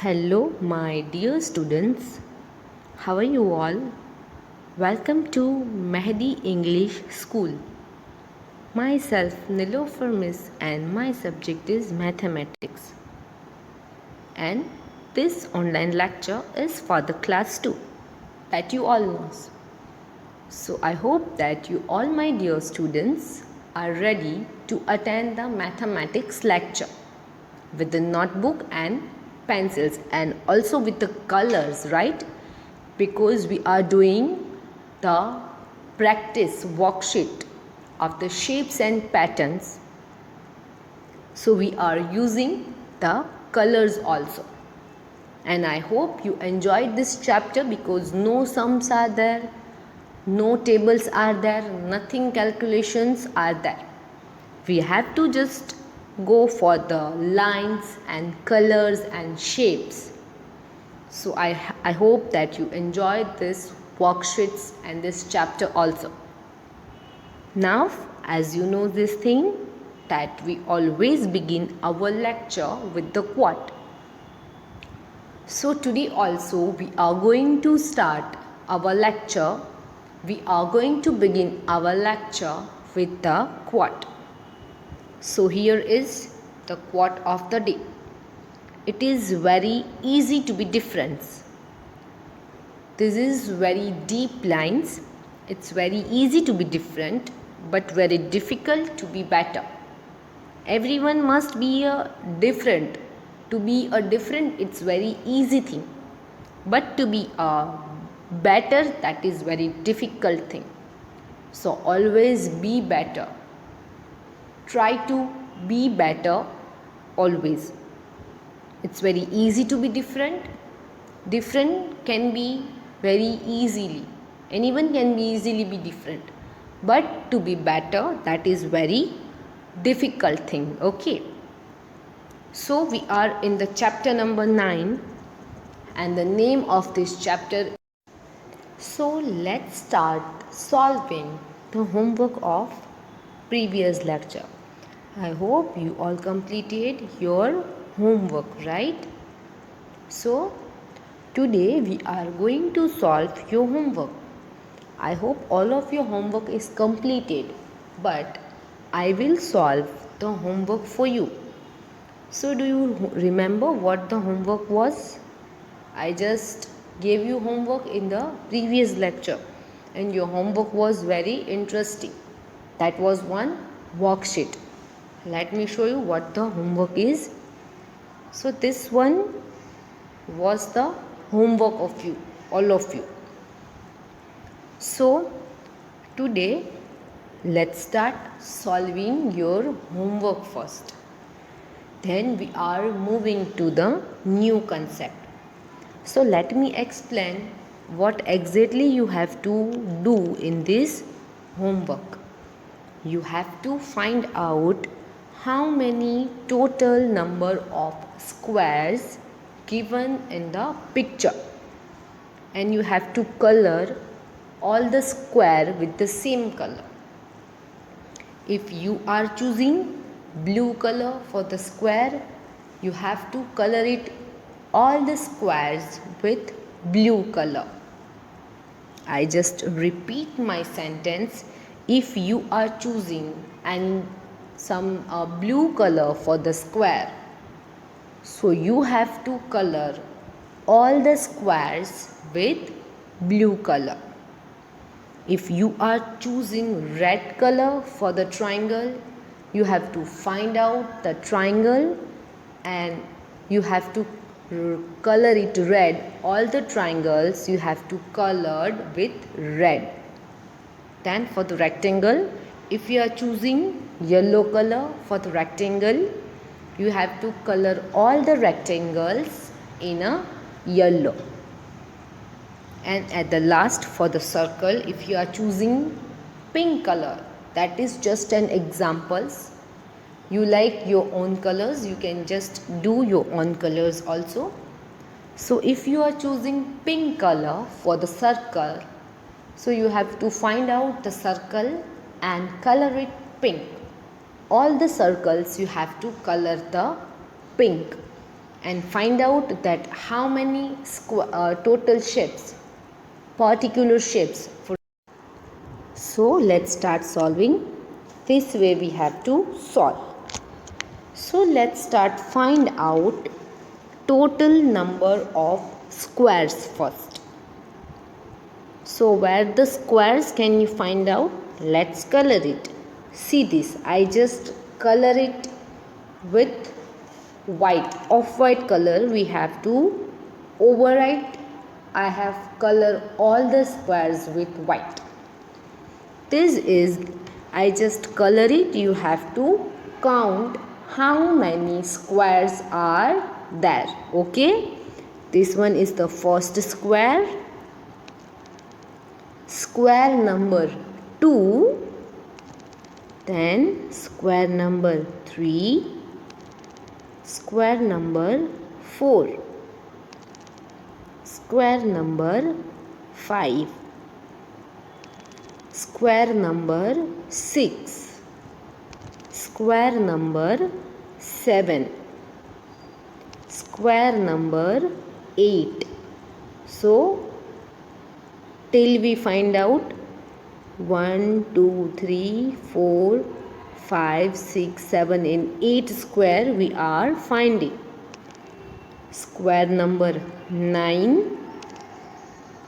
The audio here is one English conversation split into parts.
Hello, my dear students. How are you all? Welcome to Mehdi English School. Myself, Nilofer Miss, and my subject is mathematics. And this online lecture is for the class 2 that you all know. So I hope that you all, my dear students, are ready to attend the mathematics lecture with the notebook and pencils and also with the colors, right? Because we are doing the practice worksheet of the shapes and patterns, so we are using the colors also. And I hope you enjoyed this chapter because no sums are there, no tables are there, nothing calculations are there. We have to just go for the lines and colors and shapes. So I hope that you enjoyed this worksheets and this chapter also. Now, as you know this thing, that we always begin our lecture with the quote. So today also we are going to start our lecture. We are going to begin our lecture with the quote. So here is the quote of the day. It is very easy to be different. This is very deep lines. It's very easy to be different, but very difficult to be better. Everyone must be a different. To be a different, it's very easy thing. But to be a better, that is very difficult thing. So always be better. Try to be better always. It's very easy to be different. Different can be very easily. Anyone can be easily be different. But to be better, that is very difficult thing. Okay. So we are in the chapter number 9 and the name of this chapter. So let's start solving the homework of previous lecture. I hope you all completed your homework, right? So today we are going to solve your homework. I hope all of your homework is completed, but I will solve the homework for you. So do you remember what the homework was? I just gave you homework in the previous lecture and your homework was very interesting. That was one worksheet. Let me show you what the homework is. So this one was the homework of you, all of you. So today let's start solving your homework first. Then we are moving to the new concept. So let me explain what exactly you have to do in this homework. You have to find out how many total number of squares given in the picture, and you have to color all the square with the same color. If you are choosing blue color for the square, you have to color it all the squares with blue color. I just repeat my sentence. If you are choosing and some blue color for the square, so you have to color all the squares with blue color. If you are choosing red color for the triangle, you have to find out the triangle and you have to color it red. All the triangles you have to color with red. Then for the rectangle, if you are choosing yellow color for the rectangle, you have to color all the rectangles in a yellow. And at the last, for the circle, if you are choosing pink color, that is just an examples. You like your own colors, you can just do your own colors also. So if you are choosing pink color for the circle, so you have to find out the circle and color it pink. All the circles you have to color the pink. and find out that how many total shapes, particular shapes. So let's start solving. This way we have to solve. So let's start find out total number of squares first. So where the squares can you find out? Let's color it. See this, I just color it with white, off-white color. We have to overwrite. I have color all the squares with white. This is, I just color it. You have to count how many squares are there. Okay, this one is the first square. Square number 2, then square number 3, square number 4, square number 5, square number 6, square number 7, square number 8. So till we find out 1, 2, 3, 4, 5, 6, 7 and 8 square we are finding. Square number 9,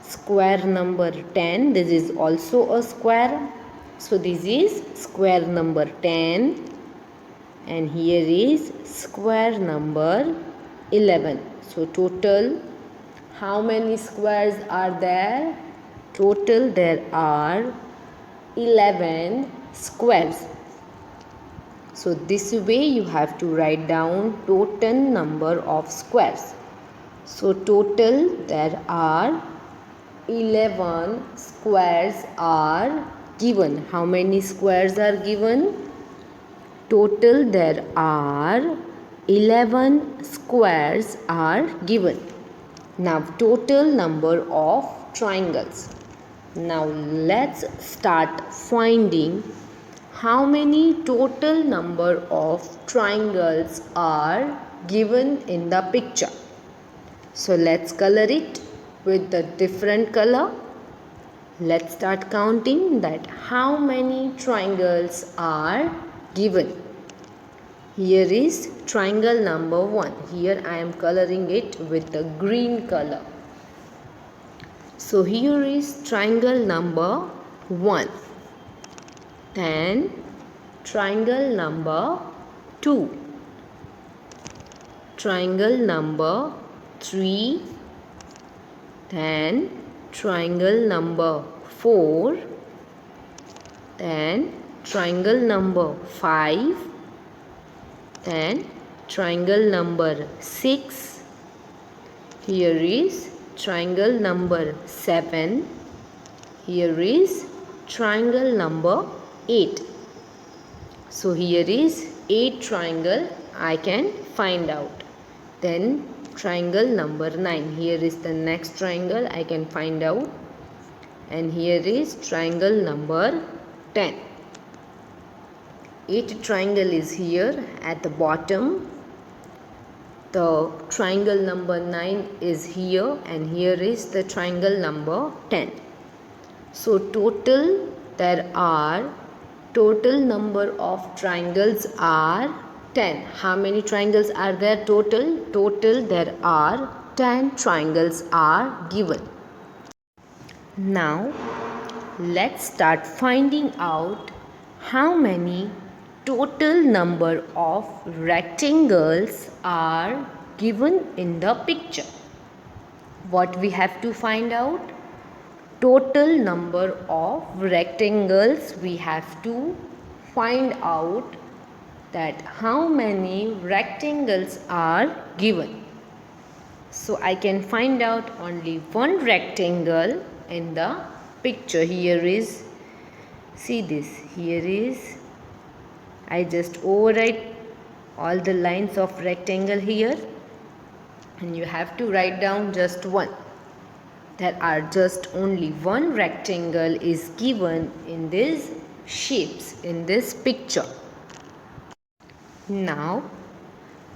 square number 10, this is also a square. So this is square number 10 and here is square number 11. So total how many squares are there? Total there are 11 squares. So this way you have to write down total number of squares. So total there are 11 squares are given. How many squares are given? Total there are 11 squares are given. Now total number of triangles. Now let's start finding how many total number of triangles are given in the picture. So let's color it with the different color. Let's start counting that how many triangles are given. Here is triangle number 1. Here I am coloring it with the green color. So here is triangle number 1. Then triangle number 2. Triangle number 3. Then triangle number 4. Then triangle number 5. Then triangle number 6. Here is triangle number 7. Here is triangle number 8. So here is 8 triangle I can find out. Then triangle number 9. Here is the next triangle I can find out. And here is triangle number 10. 8 triangle is here at the bottom. The triangle number 9 is here and here is the triangle number 10. So total number of triangles are 10. How many triangles are there total? Total there are 10 triangles are given. Now let's start finding out how many total number of rectangles are given in the picture. What we have to find out? Total number of rectangles we have to find out that how many rectangles are given. So I can find out only one rectangle in the picture. Here is, see this, here is, I just overwrite all the lines of rectangle here and you have to write down just one. There are just only one rectangle is given in these shapes in this picture. Now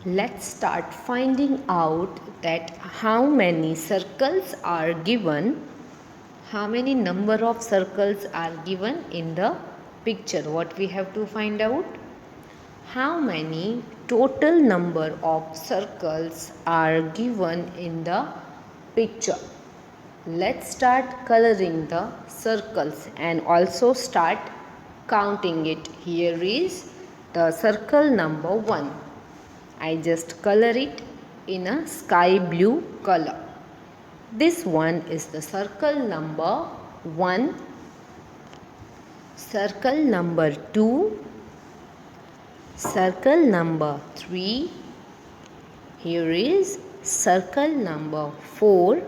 Let's start finding out that how many circles are given, how many number of circles are given in the picture. What we have to find out? How many total number of circles are given in the picture. Let's start coloring the circles and also start counting it. Here is the circle number 1. I just color it in a sky blue color. This one is the circle number 1, circle number 2, circle number 3. Here is circle number 4,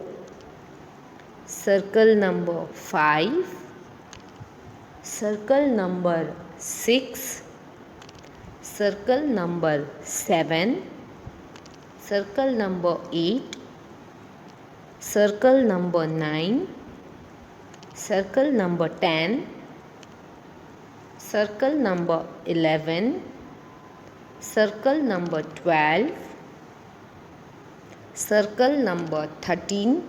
circle number 5, circle number 6, circle number 7, circle number 8, circle number 9, circle number 10, circle number 11, circle number 12, circle number 13,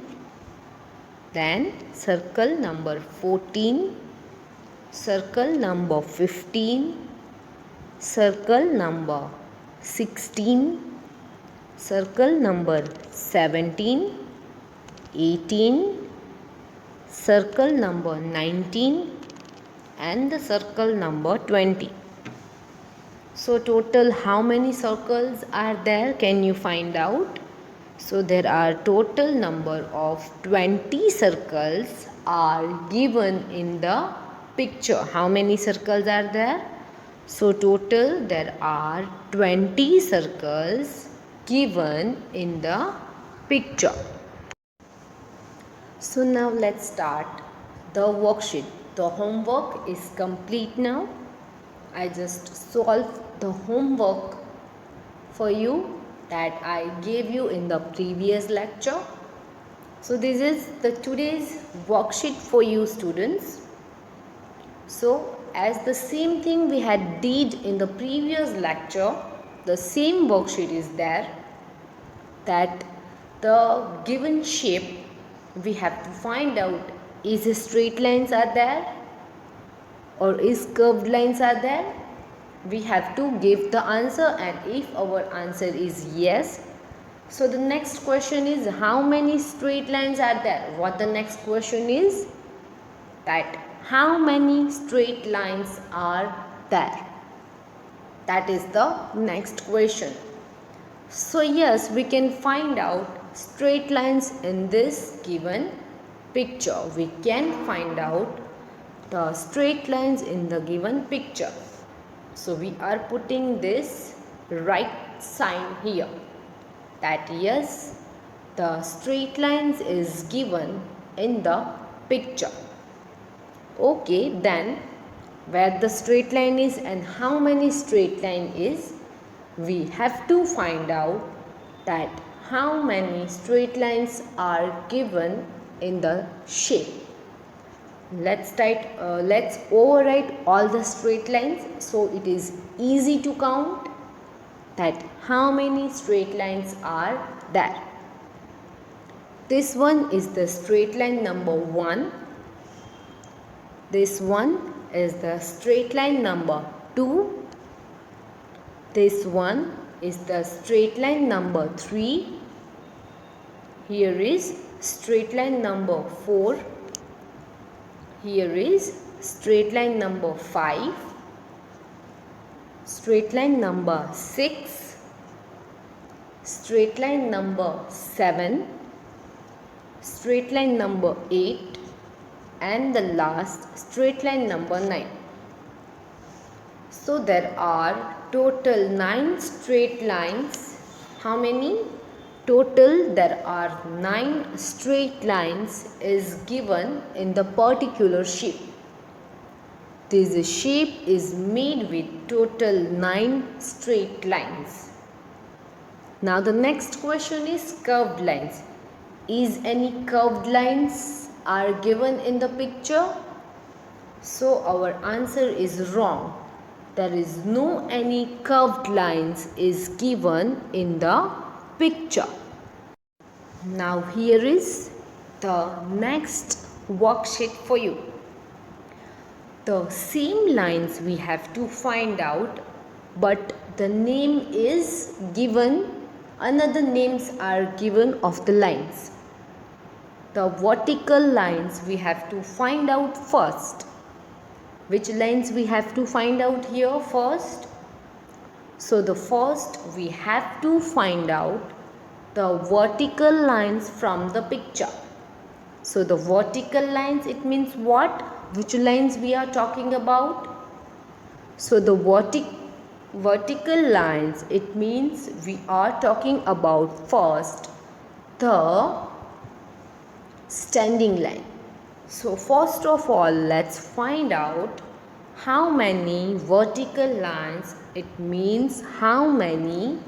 then circle number 14, circle number 15, circle number 16, circle number 17, 18, circle number 19 and the circle number 20. So total how many circles are there? Can you find out? So there are total number of 20 circles are given in the picture. How many circles are there? So total there are 20 circles given in the picture. So now let's start the worksheet. The homework is complete now. I just solved the homework for you that I gave you in the previous lecture. So this is the today's worksheet for you students. So as the same thing we had did in the previous lecture, the same worksheet is there, that the given shape we have to find out is straight lines are there or is curved lines are there. We have to give the answer, and if our answer is yes, so the next question is how many straight lines are there. What the next question is that how many straight lines are there. That is the next question. So yes, we can find out straight lines in this given picture. We can find out the straight lines in the given picture. So we are putting this right sign here, that yes, the straight lines is given in the picture. Okay, then where the straight line is and how many straight line is, we have to find out that how many straight lines are given in the shape. Let's overwrite all the straight lines so it is easy to count that how many straight lines are there. This one is the straight line number 1. This one is the straight line number 2. This one is the straight line number 3. Here is straight line number 4. Here is straight line number 5. Straight line number 6. Straight line number 7. Straight line number 8. And the last straight line number 9. So there are total 9 straight lines. How many? Total there are 9 straight lines is given in the particular shape. This shape is made with total 9 straight lines. Now the next question is curved lines. Is any curved lines are given in the picture? So our answer is wrong. there is no any curved lines is given in the picture. Now here is the next worksheet for you. The same lines we have to find out, but the name is given, another names are given of the lines. The vertical lines we have to find out first. Which lines we have to find out here first? So the first we have to find out the vertical lines from the picture. So the vertical lines, it means what? Which lines we are talking about? So the vertical lines, it means we are talking about first the standing line. So first of all, let's find out how many vertical lines, it means how many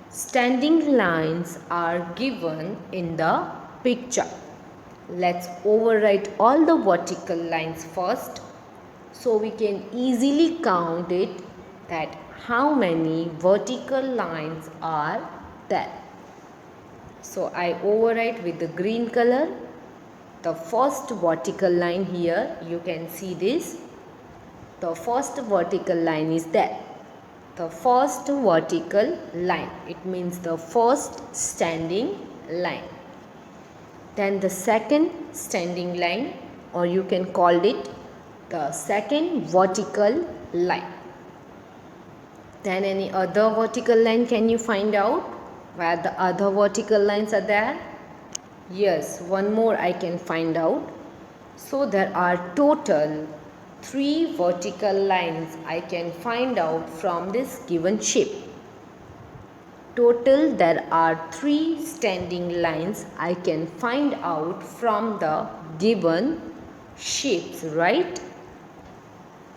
standing lines are given in the picture. Let's overwrite all the vertical lines first so we can easily count it that how many vertical lines are there. So I overwrite with the green color the first vertical line here. You can see this. The first vertical line is there. The first vertical line, it means the first standing line. Then the second standing line, or you can call it the second vertical line. Then any other vertical line can you find out where the other vertical lines are there? Yes, one more I can find out. So there are total 3 vertical lines I can find out from this given shape. Total there are 3 standing lines I can find out from the given shapes, right?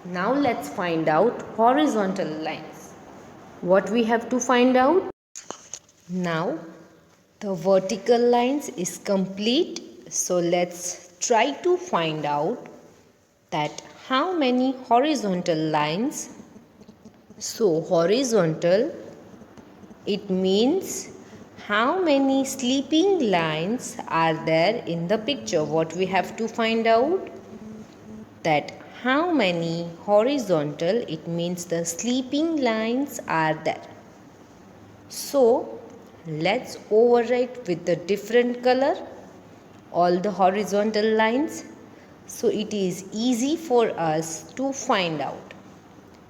Now let's find out horizontal lines. What we have to find out? Now the vertical lines is complete. So let's try to find out that how many horizontal lines. So horizontal, it means how many sleeping lines are there in the picture. What we have to find out? That how many horizontal, it means the sleeping lines are there. So let's overwrite with the different color all the horizontal lines, so it is easy for us to find out.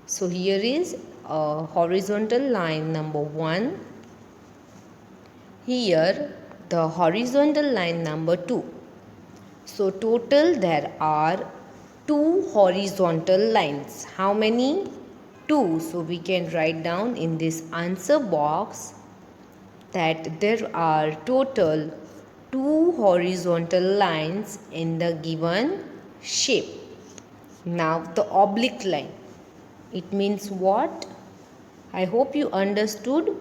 So here is a horizontal line number 1. Here the horizontal line number 2. So total there are 2 horizontal lines. How many? 2. So we can write down in this answer box that there are total 2 horizontal lines in the given shape. Now the oblique line, it means what? I hope you understood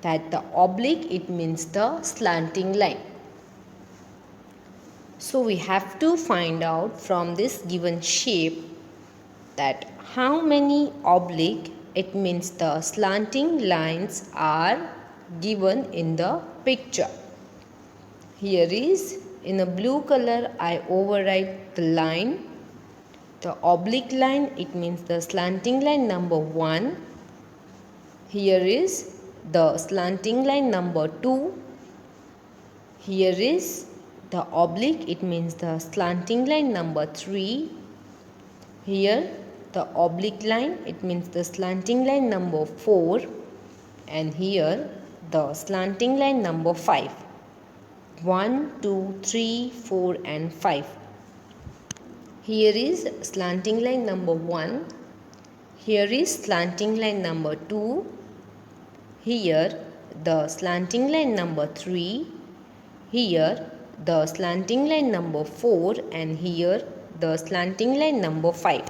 that the oblique, it means the slanting line. So we have to find out from this given shape that how many oblique, it means the slanting lines are given in the picture. Here is in a blue color I overwrite the line. The oblique line, it means the slanting line number 1. Here is the slanting line number 2. Here is the oblique, it means the slanting line number 3. Here the oblique line, it means the slanting line number 4. And here the slanting line number 5. 1, 2, 3, 4 and 5. Here is slanting line number 1. Here is slanting line number 2. Here the slanting line number 3. Here the slanting line number 4 and here the slanting line number 5.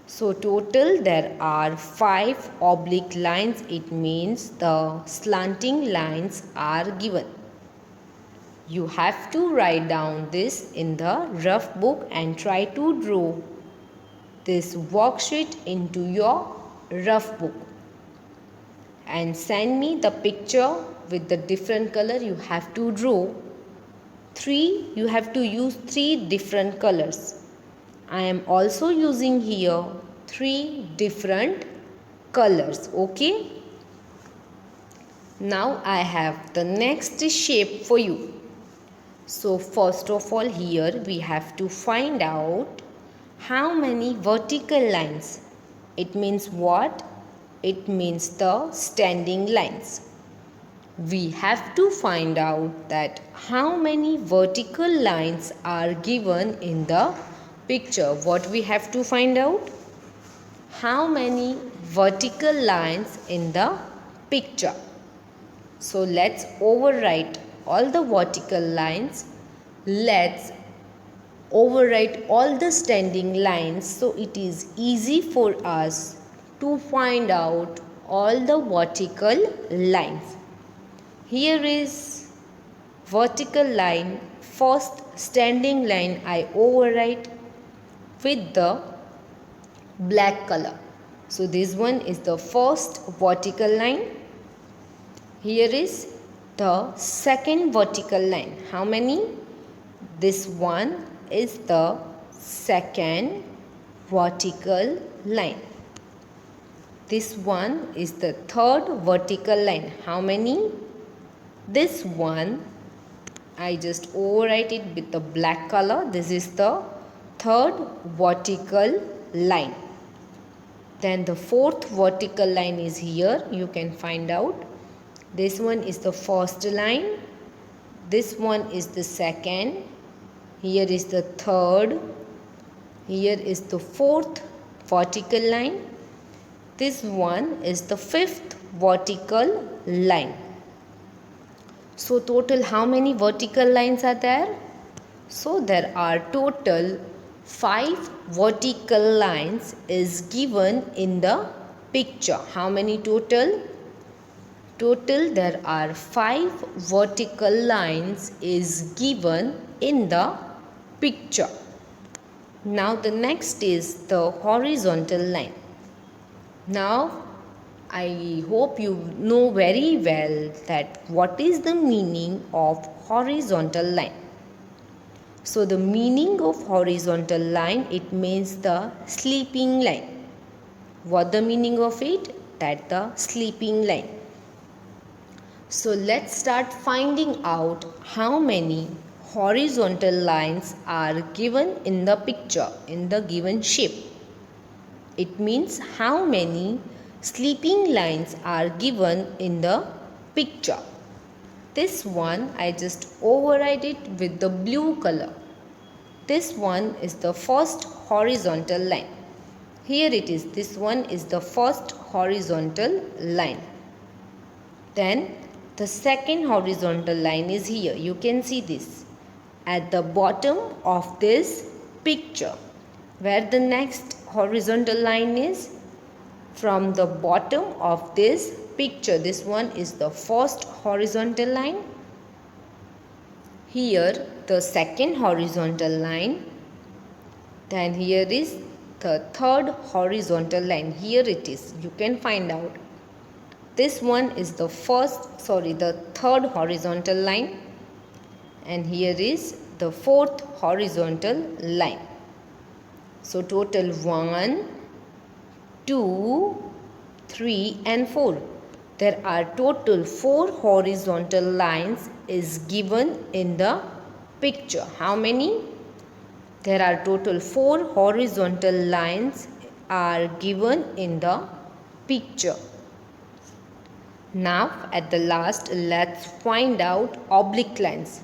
So total there are 5 oblique lines. It means the slanting lines are given. You have to write down this in the rough book and try to draw this worksheet into your rough book and send me the picture with the different color you have to draw. You have to use 3 different colors. I am also using here 3 different colors. Okay. Now I have the next shape for you. So first of all, here we have to find out how many vertical lines. It means what? It means the standing lines. We have to find out that how many vertical lines are given in the picture. What we have to find out? How many vertical lines in the picture. So let's overwrite all the vertical lines. Let's overwrite all the standing lines so it is easy for us to find out all the vertical lines. Here is vertical line, first standing line I overwrite with the black color. So this one is the first vertical line. Here is the second vertical line. How many? This one is the second vertical line. This one is the third vertical line. How many? This one, I just overwrite it with the black color. This is the third vertical line. Then the fourth vertical line is here. You can find out. This one is the first line. This one is the second. Here is the third. Here is the fourth vertical line. This one is the fifth vertical line. So total how many vertical lines are there? So there are total 5 vertical lines is given in the picture. How many total? Total there are 5 vertical lines is given in the picture. Now the next is the horizontal line. Now I hope you know very well that what is the meaning of horizontal line. So the meaning of horizontal line, it means the sleeping line. What the meaning of it? That the sleeping line. So let's start finding out how many horizontal lines are given in the picture, in the given shape. It means how many sleeping lines are given in the picture. This one I just override it with the blue color. This one is the first horizontal line. Here it is. This one is the first horizontal line. Then the second horizontal line is here. You can see this at the bottom of this picture. Where the next horizontal line is? From the bottom of this picture. This one is the first horizontal line. Here the second horizontal line. Then here is the third horizontal line. Here it is. You can find out. This one is the third horizontal line. And here is the fourth horizontal line. So total 1, 2, 3 and 4. There are total 4 horizontal lines is given in the picture. How many? There are total 4 horizontal lines are given in the picture. Now at the last, let's find out oblique lines.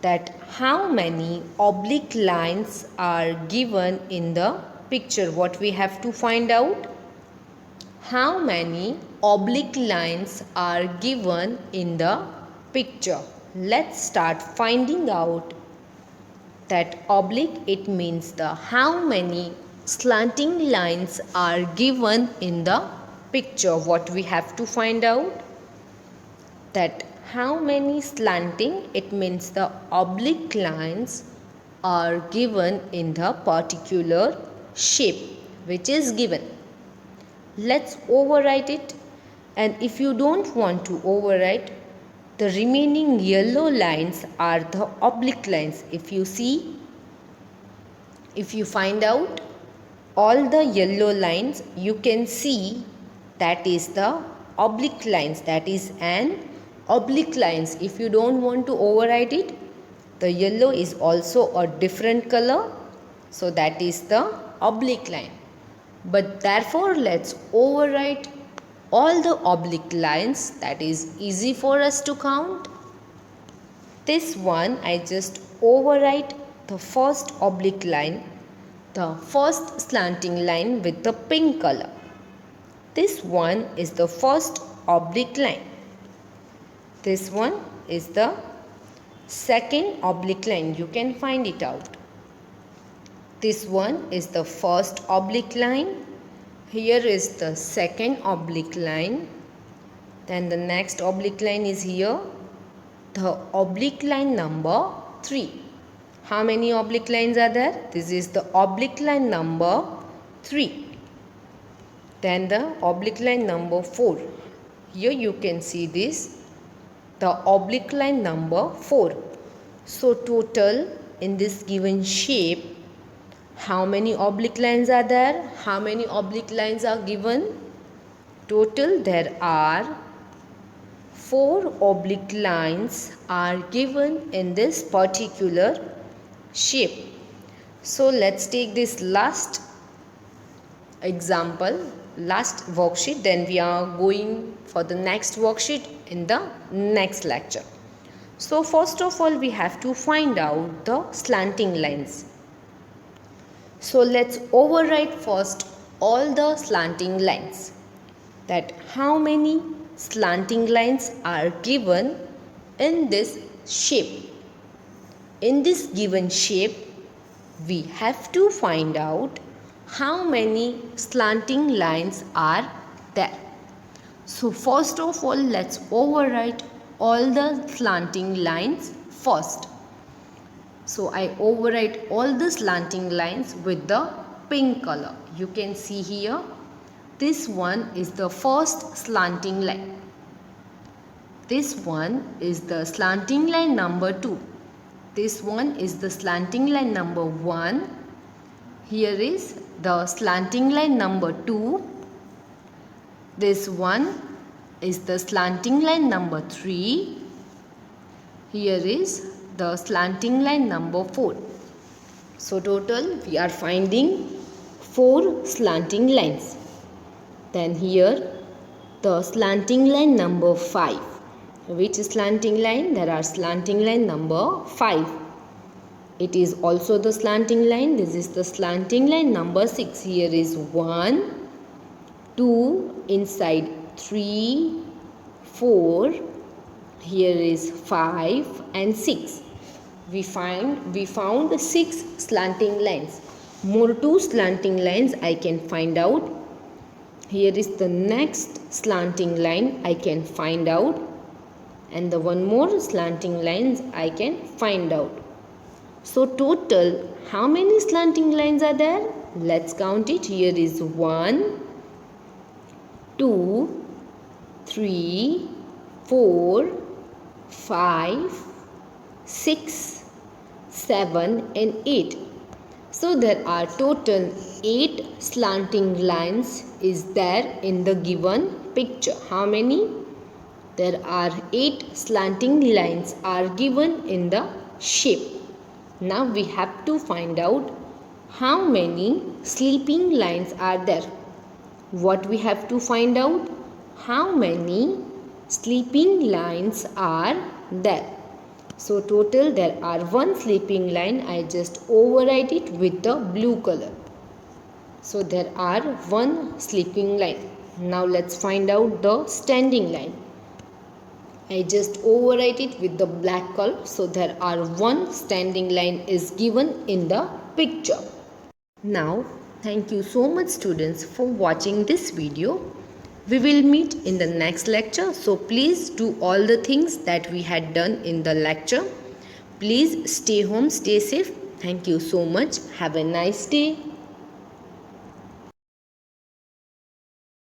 That how many oblique lines are given in the picture. What we have to find out? How many oblique lines are given in the picture. Let's start finding out that oblique. It means the how many slanting lines are given in the picture. What we have to find out? That how many slanting, it means the oblique lines are given in the particular shape which is given. Let's overwrite it, and if you don't want to overwrite, the remaining yellow lines are the oblique lines. If you find out all the yellow lines, you can see that is the oblique lines, that is an oblique lines. If you don't want to overwrite it, the yellow is also a different color, so that is the oblique line. But therefore let's overwrite all the oblique lines, that is easy for us to count. This one I just overwrite the first oblique line, the first slanting line with the pink color. This one is the first oblique line. This one is the second oblique line. You can find it out. This one is the first oblique line. Here is the second oblique line. Then the next oblique line is here. The oblique line number 3. How many oblique lines are there? This is the oblique line number 3. Then the oblique line number 4. Here you can see this, the oblique line number 4. So total in this given shape, how many oblique lines are there? How many oblique lines are given? Total there are 4 oblique lines are given in this particular shape. So let's take this last example, last worksheet, then we are going for the next worksheet in the next lecture. So first of all, we have to find out the slanting lines. So let's overwrite first all the slanting lines, that how many slanting lines are given in this shape. In this given shape, we have to find out how many slanting lines are there. So first of all, let's overwrite all the slanting lines first. So I overwrite all the slanting lines with the pink color. You can see here, this one is the first slanting line. This one is the slanting line number 2. This one is the slanting line number 1. Here is the slanting line number 2. This one is the slanting line number 3. Here is the slanting line number 4. So total we are finding 4 slanting lines. Then here the slanting line number 5. Which slanting line? There are slanting line number 5. It is also the slanting line. This is the slanting line number 6. Here is 1, 2, inside 3, 4. Here is 5 and 6. We found 6 slanting lines. More 2 slanting lines I can find out. Here is the next slanting line I can find out, and the one more slanting lines I can find out. So total how many slanting lines are there? Let's count it. Here is 1, 2, 3, 4, 5, 6, 7 and 8. So there are total 8 slanting lines is there in the given picture. How many? There are 8 slanting lines are given in the shape. Now we have to find out how many sleeping lines are there. What we have to find out? How many sleeping lines are there. So total there are 1 sleeping line. I just overwrite it with the blue color. So there are 1 sleeping line. Now let's find out the standing line. I just overwrite it with the black color. So there are 1 standing line is given in the picture. Now thank you so much students for watching this video. We will meet in the next lecture. So please do all the things that we had done in the lecture. Please stay home, stay safe. Thank you so much. Have a nice day.